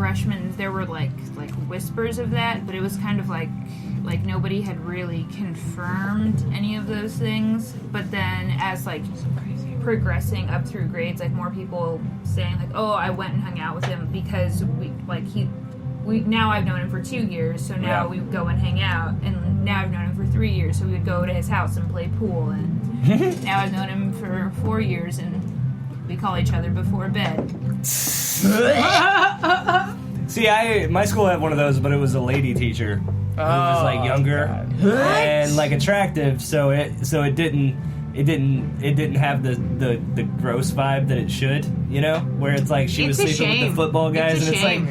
freshmen, there were like whispers of that, but it was kind of like nobody had really confirmed any of those things. But then as like progressing up through grades, like more people saying like, oh, I went and hung out with him because now I've known him for 2 years, so now we go and hang out, and now I've known him for 3 years, so we would go to his house and play pool, and now I've known him for 4 years, and we call each other before bed. See, my school had one of those, but it was a lady teacher who was like younger and like attractive, so it didn't have the gross vibe that it should, you know, where it's like she was sleeping with the football guys, and it's like,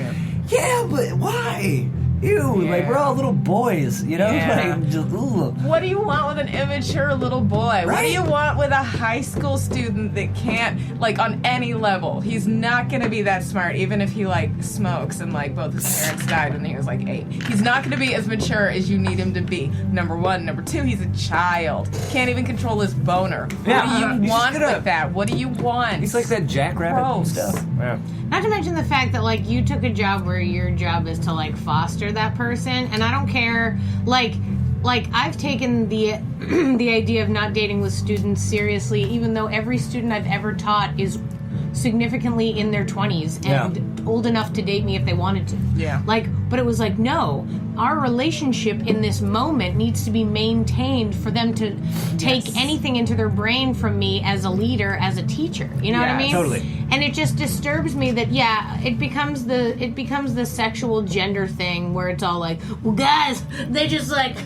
yeah, but why? Ew, like, we're all little boys, you know? Like, just, ugh. What do you want with an immature little boy? Right? What do you want with a high school student that can't, like, on any level? He's not going to be that smart, even if he, like, smokes and, like, both his parents died when he was, like, 8. He's not going to be as mature as you need him to be, number one. Number two, he's a child. Can't even control his boner. What do you want with that? What do you want? He's like that jackrabbit and stuff. Yeah. Not to mention the fact that, like, you took a job where your job is to, like, foster that person, and I don't care, like I've taken the the idea of not dating with students seriously, even though every student I've ever taught is significantly in their 20s and old enough to date me if they wanted to. Yeah. But it was like, no, our relationship in this moment needs to be maintained for them to take anything into their brain from me as a leader, as a teacher. You know what I mean? Totally. And it just disturbs me that it becomes the sexual gender thing where it's all like, well, guys, they just like,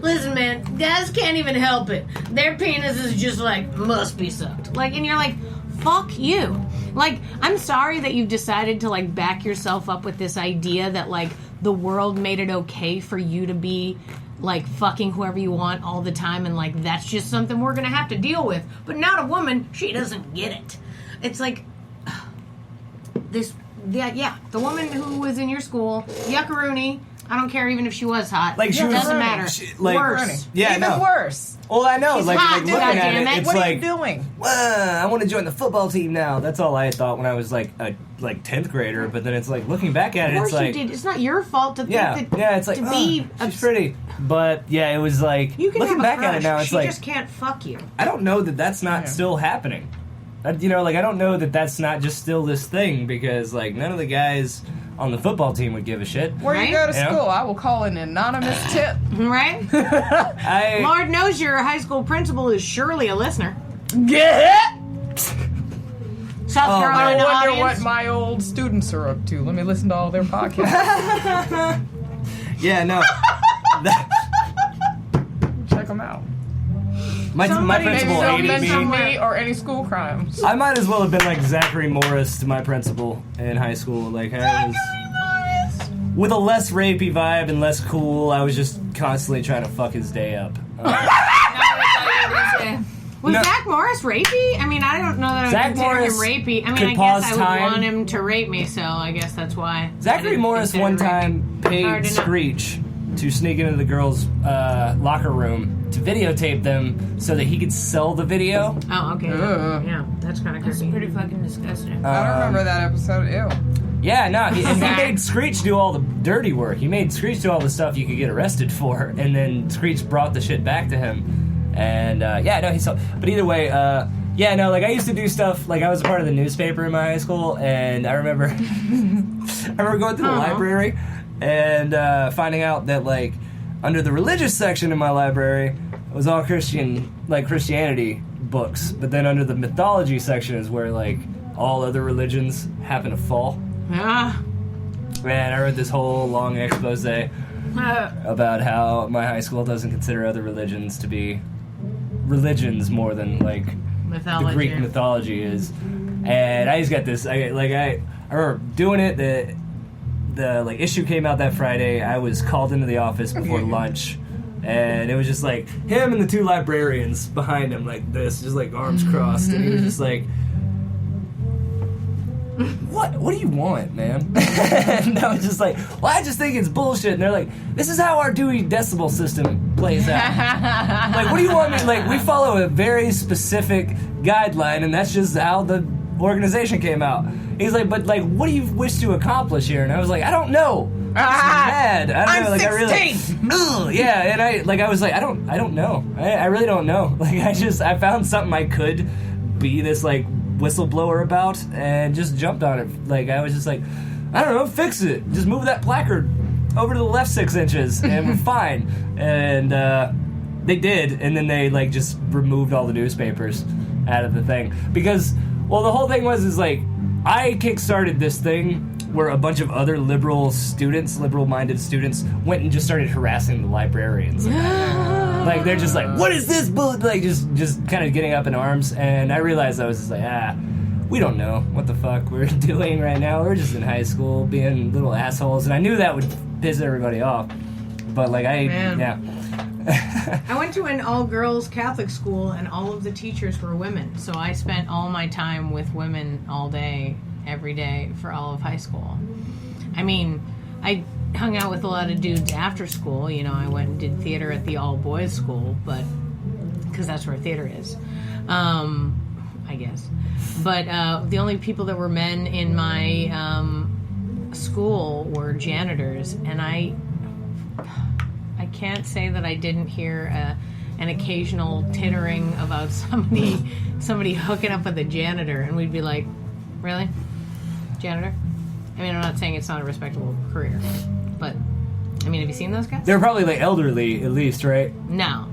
listen, man, guys can't even help it. Their penis is just like must be sucked. Like, and you're like, fuck you. Like, I'm sorry that you've decided to, like, back yourself up with this idea that, like, the world made it okay for you to be, like, fucking whoever you want all the time, and, like, that's just something we're gonna have to deal with. But not a woman, she doesn't get it. It's like, the woman who was in your school, yuckaroony, I don't care even if she was hot. Like, she was, doesn't matter. Worse. Yeah, even worse. Well, I know. She's like hot, looking at it, it's what like, are you doing? I want to join the football team now. That's all I had thought when I was like a 10th grader. But then it's like looking back at it, it's like, you did. It's not your fault to think that. It's like, to be she's pretty. But yeah, it was like you can looking back at it now, it's she like just can't fuck you. I don't know that that's not still happening. You know, like I don't know that that's not just still this thing, because like none of the guys on the football team would give a shit. Where you go to school, I will call an anonymous tip. Right? Lord knows your high school principal is surely a listener. Yeah. South Carolina I wonder audience. what my old students are up to. Let me listen to all their podcasts. Yeah, no. Check them out. My principal Maybe hated don't mention me. me or any school crimes. I might as well have been like Zachary Morris to my principal in high school. Like I was with a less rapey vibe and less cool. I was just constantly trying to fuck his day up. Was Zach Morris rapey? I mean, I don't know that I Zach would consider Morris him rapey. I mean, could I pause guess I would time. want him to rape me, so I guess that's why. Zachary Morris one time Hard paid to know. Screech to sneak into the girls' locker room to videotape them so that he could sell the video. Oh, okay. Yeah, that's kind of That's creepy. pretty fucking disgusting. I don't remember that episode. Ew. Yeah, no, he made Screech do all the dirty work. He made Screech do all the stuff you could get arrested for, and then Screech brought the shit back to him. And, he saw... But either way, like, I used to do stuff, like, I was a part of the newspaper in my high school, and I remember going through the library and finding out that, like, under the religious section in my library was all Christianity books, but then under the mythology section is where, like, all other religions happen to fall. Ah. Man, I read this whole long expose about how my high school doesn't consider other religions to be religions more than, like, Mythology. the Greek mythology is. And I just got this, I remember doing it, the like issue came out that Friday. I was called into the office before lunch, and it was just like him and the two librarians behind him like this, just like arms crossed, and he was just like, what do you want, man? And I was just like, well, I just think it's bullshit. And they're like, this is how our Dewey Decimal System plays out. Like, what do you want me, like, we follow a very specific guideline, and that's just how the organization came out. He's like, but like, what do you wish to accomplish here? And I was like, I don't know. Mad. I don't know. Like, 16. Yeah, and I was like, I don't know. I really don't know. Like, I found something I could be this like whistleblower about, and just jumped on it. Like, I was just like, I don't know, fix it. Just move that placard over to the left 6 inches, and we're fine. And they did, and then they like just removed all the newspapers out of the thing because, well, the whole thing was like, I kickstarted this thing where a bunch of other liberal-minded students went and just started harassing the librarians. Like, they're just like, what is this bull? Like, just kind of getting up in arms. And I realized I was just like, we don't know what the fuck we're doing right now. We're just in high school being little assholes. And I knew that would piss everybody off. But, like, yeah. I went to an all-girls Catholic school, and all of the teachers were women. So I spent all my time with women all day, every day, for all of high school. I mean, I hung out with a lot of dudes after school. You know, I went and did theater at the all-boys school, but because that's where theater is, I guess. But the only people that were men in my school were janitors, and I can't say that I didn't hear an occasional tittering about somebody hooking up with a janitor, and we'd be like, really? Janitor? I mean, I'm not saying it's not a respectable career, but, I mean, have you seen those guys? They're probably, like, elderly, at least, right? No,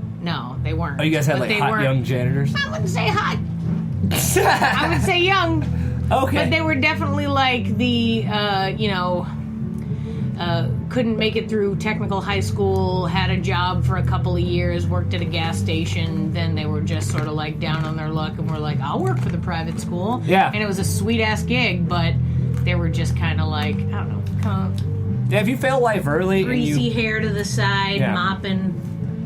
they weren't. Oh, you guys had, But like, hot young janitors? I wouldn't say hot. I would say young. Okay. But they were definitely, like, the, couldn't make it through technical high school, had a job for a couple of years, worked at a gas station, then they were just sort of like down on their luck and were like, I'll work for the private school. Yeah. And it was a sweet ass gig, but they were just kind of like, I don't know, yeah, if you fail life early, greasy hair to the side, mopping.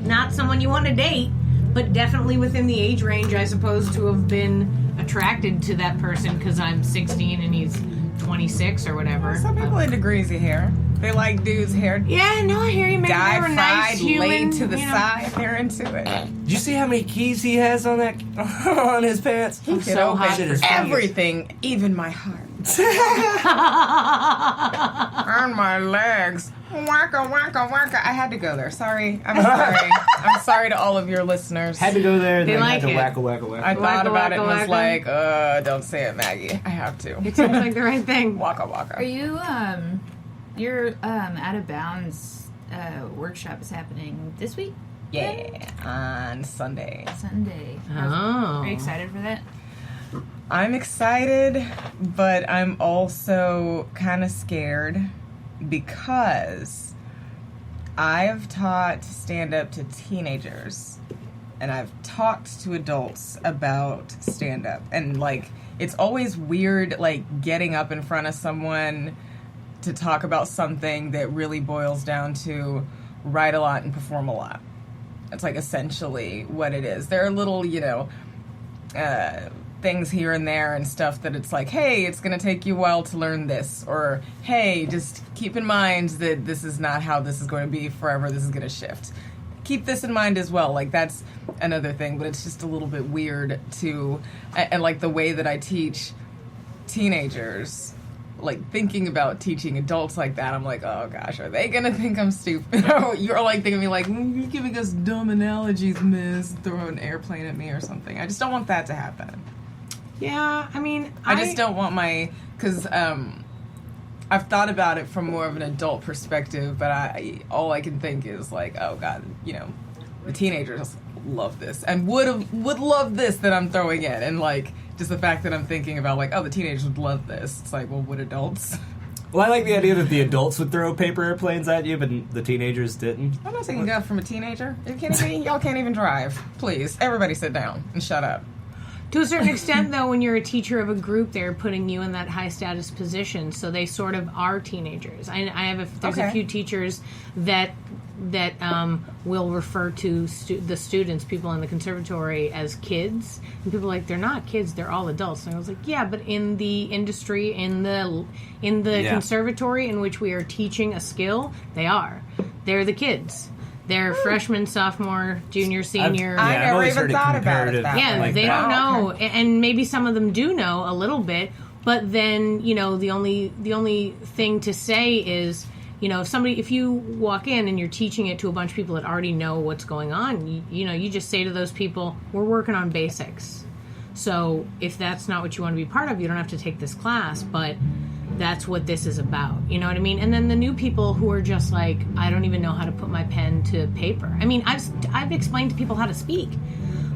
Not someone you want to date, but definitely within the age range, I suppose, to have been attracted to that person because I'm 16 and he's 26 or whatever. Some people into greasy hair. They like dudes' hair. Yeah, no, I hear you. Maybe Dye, they were nice, fried, human, laid to the side. They're into it. Did you see how many keys he has on that on his pants? I'm so hot for everything, even my heart. And my legs. Waka, waka, waka. I had to go there. Sorry. I'm sorry. I'm sorry to all of your listeners. Had to go there, They then like had to it. wacka, wacka, wacka. I thought about it and was waka. like, don't say it, Maggie. I have to. It seems like the right thing. Waka, waka. Are you, your Out of Bounds workshop is happening this week? Yeah, on Sunday. Sunday. Oh. Are you excited for that? I'm excited, but I'm also kind of scared because I've taught stand-up to teenagers and I've talked to adults about stand-up, and like it's always weird like getting up in front of someone to talk about something that really boils down to write a lot and perform a lot. It's like essentially what it is. There are little, things here and there and stuff that it's like, hey, it's going to take you a while to learn this, or hey, just keep in mind that this is not how this is going to be forever. This is going to shift. Keep this in mind as well. Like, that's another thing, but it's just a little bit weird to, and like the way that I teach teenagers, like thinking about teaching adults like that, I'm like, oh gosh, are they gonna think I'm stupid? You're like thinking of me like, you're giving us dumb analogies, miss, throw an airplane at me or something. I just don't want that to happen. Yeah, I mean, I just don't want because I've thought about it from more of an adult perspective, but all I can think is like, oh god, the teenagers love this and would love this that I'm throwing in, and like just the fact that I'm thinking about like, oh, the teenagers would love this. It's like, well, would adults? Well, I like the idea that the adults would throw paper airplanes at you, but the teenagers didn't. I'm not taking that from a teenager. Y'all can't even drive. Please, everybody sit down and shut up. to a certain extent, though, when you're a teacher of a group, they're putting you in that high status position, so they sort of are teenagers. There's a few teachers that will refer to the students, people in the conservatory, as kids, and people are like, they're not kids, they're all adults. And I was like, yeah, but in the industry, in the conservatory in which we are teaching a skill, they're the kids. They're freshman, sophomore, junior, senior. I I've never always even heard it thought about it comparative that Yeah, way. they don't know, Okay. and maybe some of them do know a little bit. But then, the only thing to say is, if you walk in and you're teaching it to a bunch of people that already know what's going on, you just say to those people, "We're working on basics." So if that's not what you want to be part of, you don't have to take this class. But that's what this is about. You know what I mean? And then the new people who are just like, I don't even know how to put my pen to paper. I mean, I've explained to people how to speak.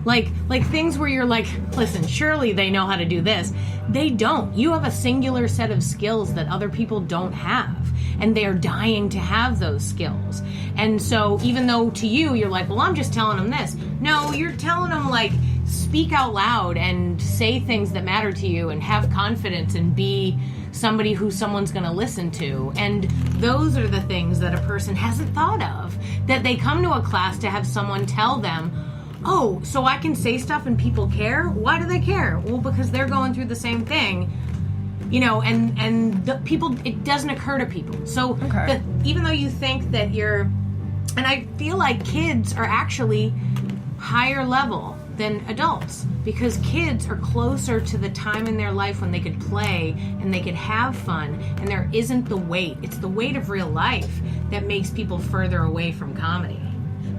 Like things where you're like, listen, surely they know how to do this. They don't. You have a singular set of skills that other people don't have. And they're dying to have those skills. And so even though to you, you're like, well, I'm just telling them this. No, you're telling them, like, speak out loud and say things that matter to you and have confidence and be somebody who someone's going to listen to. And those are the things that a person hasn't thought of. That they come to a class to have someone tell them, oh, so I can say stuff and people care? Why do they care? Well, because they're going through the same thing. And the people, it doesn't occur to people. So even though you think that you're, and I feel like kids are actually higher level than adults, because kids are closer to the time in their life when they could play and they could have fun, and there isn't the weight. It's the weight of real life that makes people further away from comedy.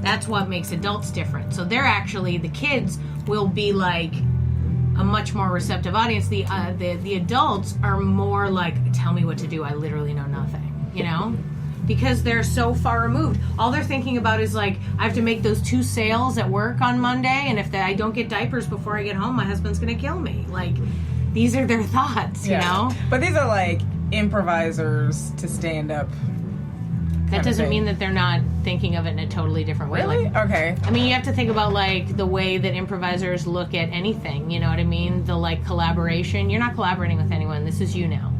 That's what makes adults different. So they're actually, the kids will be like a much more receptive audience. The adults are more like, tell me what to do, I literally know nothing, because they're so far removed. All they're thinking about is like, I have to make those 2 sales at work on Monday, and if I don't get diapers before I get home, my husband's gonna kill me. Like, these are their thoughts, you know? But these are like improvisers to stand up. That doesn't mean that they're not thinking of it in a totally different way. Really? Like, Okay. I mean, you have to think about, like, the way that improvisers look at anything, you know what I mean? The, like, collaboration. You're not collaborating with anyone. This is you now.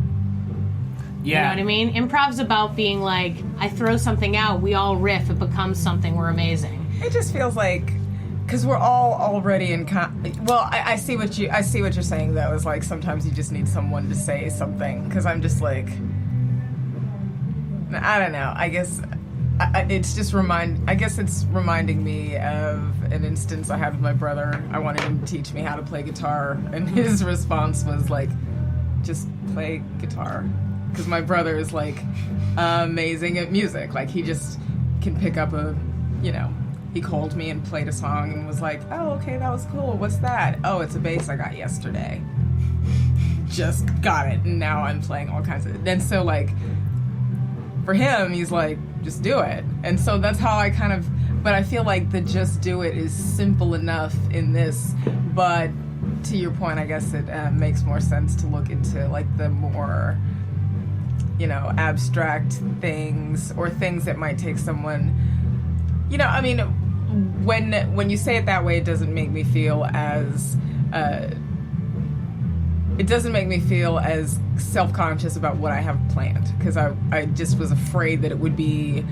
Yeah. You know what I mean? Improv's about being like, I throw something out, we all riff, it becomes something, we're amazing. It just feels like, because we're all already in I see what you're saying, though, is like sometimes you just need someone to say something, because I'm just like, I don't know. I guess it's reminding me of an instance I had with my brother. I wanted him to teach me how to play guitar, and his response was like, just play guitar. Because my brother is like amazing at music. Like, he just can pick up he called me and played a song and was like, oh, okay, that was cool. What's that? Oh, it's a bass I got yesterday. Just got it. And now I'm playing all kinds of... And so, like, for him, he's like, just do it. And so that's how I kind of... But I feel like the just do it is simple enough in this. But to your point, I guess it makes more sense to look into, like, the more, abstract things, or things that might take someone... I mean, when you say it that way, it doesn't make me feel as... It doesn't make me feel as self-conscious about what I have planned, because I just was afraid that it would be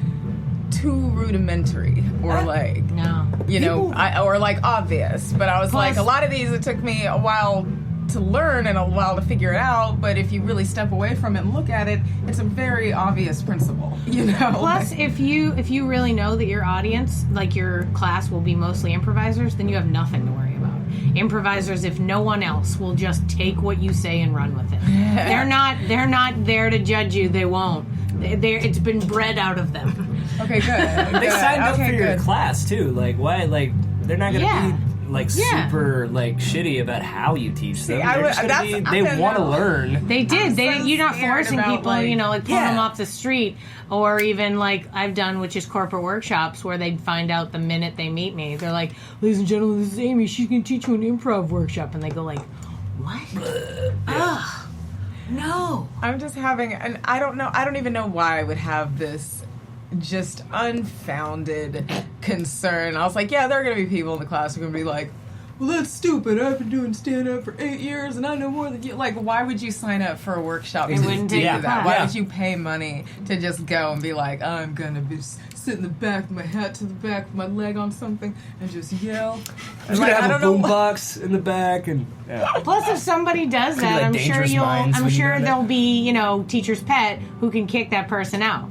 too rudimentary, or or like obvious. But I was like, a lot of these, it took me a while to learn and a while to figure it out. But if you really step away from it and look at it, it's a very obvious principle, Plus, if you really know that your audience, like your class, will be mostly improvisers, then you have nothing to worry about. Improvisers, if no one else, will just take what you say and run with it. They're not there to judge you. They won't. It's been bred out of them. Okay, good. They signed up for your class too. Like, why? Like, they're not gonna be like super like shitty about how you teach them. They want to learn. They did. You're not forcing people, like pulling them off the street, or even like I've done, which is corporate workshops, where they find out the minute they meet me. They're like, "Ladies and gentlemen, this is Amy. She's gonna teach you an improv workshop," and they go like, "What? Ugh, no." I'm just having, and I don't even know why I would have this just unfounded concern. I was like, yeah, there are going to be people in the class who are going to be like, well, that's stupid. I've been doing stand-up for 8 years, and I know more than you. Like, why would you sign up for a workshop to do that? Why would you pay money to just go and be like, I'm going to be sit in the back with my hat to the back with my leg on something and just yell? I'm going to have a boombox in the back. And plus, if somebody does that, I'm sure there'll be, teacher's pet who can kick that person out.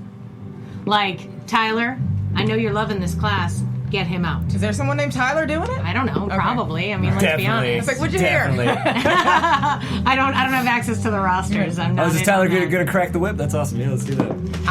Like, Tyler, I know you're loving this class. Get him out. Is there someone named Tyler doing it? I don't know. Probably. I mean, let's be Definitely. honest. It's like, what'd you Definitely. hear? I don't have access to the rosters. I'm not. Oh, is in Tyler on that. gonna crack the whip? That's awesome. Yeah, let's do that.